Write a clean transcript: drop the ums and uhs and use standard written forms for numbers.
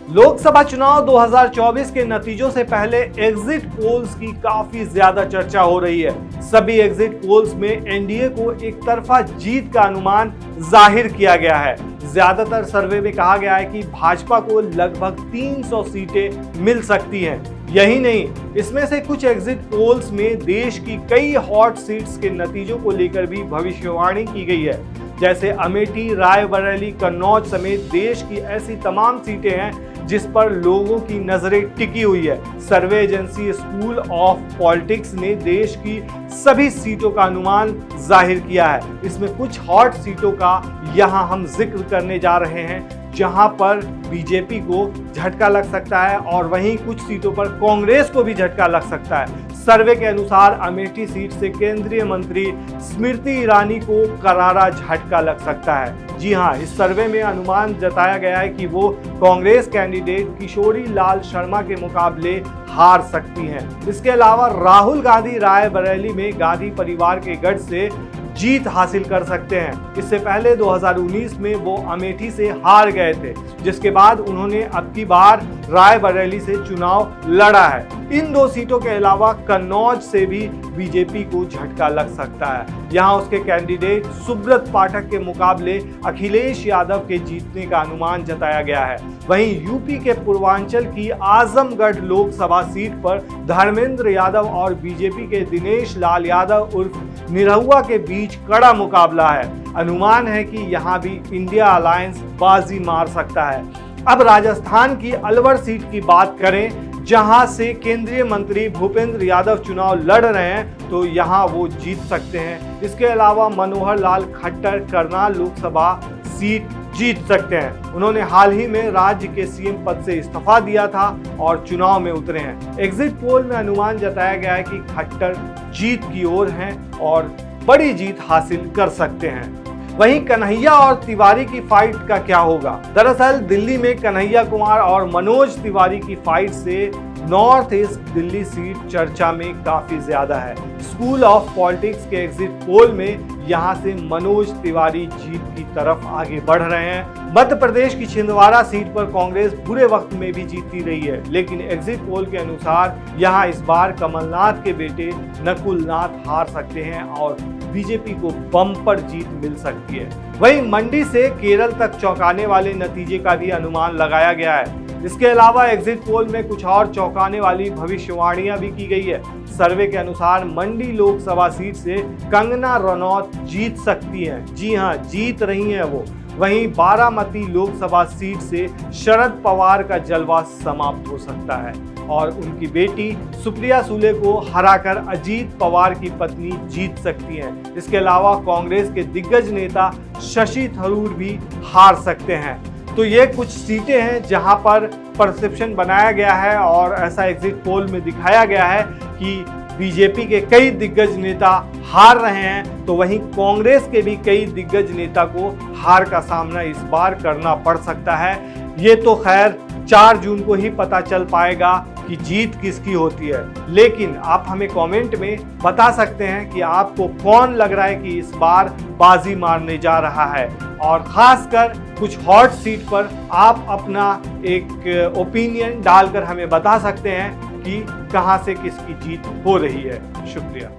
लोकसभा चुनाव 2024 के नतीजों से पहले एग्जिट पोल्स की काफी ज्यादा चर्चा हो रही है। सभी एग्जिट पोल्स में एनडीए को एक तरफा जीत का अनुमान जाहिर किया गया है। ज्यादातर सर्वे में कहा गया है कि भाजपा को लगभग 300 सीटें मिल सकती हैं। यही नहीं, इसमें से कुछ एग्जिट पोल्स में देश की कई हॉट सीट्स के नतीजों को लेकर भी भविष्यवाणी की गई है। जैसे अमेठी, रायबरेली, कन्नौज समेत देश की ऐसी तमाम सीटें हैं जिस पर लोगों की नजरें टिकी हुई है। सर्वे एजेंसी स्कूल ऑफ पॉलिटिक्स ने देश की सभी सीटों का अनुमान जाहिर किया है। इसमें कुछ हॉट सीटों का यहां हम जिक्र करने जा रहे हैं जहां पर बीजेपी को झटका लग सकता है और वहीं कुछ सीटों पर कांग्रेस को भी झटका लग सकता है। सर्वे के अनुसार अमेठी सीट से केंद्रीय मंत्री स्मृति ईरानी को करारा झटका लग सकता है। जी हां, इस सर्वे में अनुमान जताया गया है कि वो कांग्रेस कैंडिडेट किशोरी लाल शर्मा के मुकाबले हार सकती हैं। इसके अलावा राहुल गांधी रायबरेली में गांधी परिवार के गढ़ से जीत हासिल कर सकते हैं। इससे पहले 2019 में वो अमेठी से हार गए थे, जिसके बाद उन्होंने अब की बार रायबरेली से चुनाव लड़ा है। इन दो सीटों के अलावा कन्नौज से भी बीजेपी को झटका लग सकता है। यहां उसके कैंडिडेट सुब्रत पाठक के मुकाबले अखिलेश यादव के जीतने का अनुमान जताया गया है। वहीं यूपी के पूर्वांचल की आजमगढ़ लोकसभा सीट पर धर्मेंद्र यादव और बीजेपी के दिनेश लाल यादव उर्फ निरहुआ के बीच कड़ा मुकाबला है। अनुमान है कि यहां भी इंडिया अलायंस बाजी मार सकता है। अब राजस्थान की अलवर सीट की बात करें, जहां से केंद्रीय मंत्री भूपेंद्र यादव चुनाव लड़ रहे हैं, तो यहां वो जीत सकते हैं। इसके अलावा मनोहर लाल खट्टर करनाल लोकसभा सीट जीत सकते हैं। उन्होंने हाल ही में राज्य के सीएम पद से इस्तीफा दिया था और चुनाव में उतरे हैं। एग्जिट पोल में अनुमान जताया गया है कि खट्टर जीत की ओर हैं और बड़ी जीत हासिल कर सकते हैं। वहीं कन्हैया और तिवारी की फाइट का क्या होगा? दरअसल दिल्ली में कन्हैया कुमार और मनोज तिवारी की फाइट से नॉर्थ ईस्ट दिल्ली सीट चर्चा में काफी ज्यादा है। स्कूल ऑफ पॉलिटिक्स के एग्जिट पोल में यहां से मनोज तिवारी जीत की तरफ आगे बढ़ रहे हैं। मध्य प्रदेश की छिंदवाड़ा सीट पर कांग्रेस बुरे वक्त में भी जीती रही है, लेकिन एग्जिट पोल के अनुसार यहां इस बार कमलनाथ के बेटे नकुल नाथ हार सकते हैं और बीजेपी को बम्पर जीत मिल सकती है। वहीं मंडी से केरल तक चौंकाने वाले नतीजे का भी अनुमान लगाया गया है। इसके अलावा एग्जिट पोल में कुछ और चौंकाने वाली भविष्यवाणियां भी की गई है। सर्वे के अनुसार मंडी लोकसभा सीट से कंगना रनौत जीत सकती हैं। जी हां, जीत रही हैं वो। वहीं बारामती लोकसभा सीट से शरद पवार का जलवा समाप्त हो सकता है और उनकी बेटी सुप्रिया सुले को हराकर अजीत पवार की पत्नी जीत सकती हैं। इसके अलावा कांग्रेस के दिग्गज नेता शशि थरूर भी हार सकते हैं। तो ये कुछ सीटें हैं जहां पर परसेप्शन बनाया गया है और ऐसा एग्जिट पोल में दिखाया गया है कि बीजेपी के कई दिग्गज नेता हार रहे हैं, तो वहीं कांग्रेस के भी कई दिग्गज नेता को हार का सामना इस बार करना पड़ सकता है। ये तो खैर 4 जून को ही पता चल पाएगा कि जीत किसकी होती है। लेकिन आप हमें कमेंट में बता सकते हैं कि आपको कौन लग रहा है कि इस बार बाजी मारने जा रहा है, और खासकर कुछ हॉट सीट पर आप अपना एक ओपिनियन डालकर हमें बता सकते हैं कि कहां से किसकी जीत हो रही है। शुक्रिया।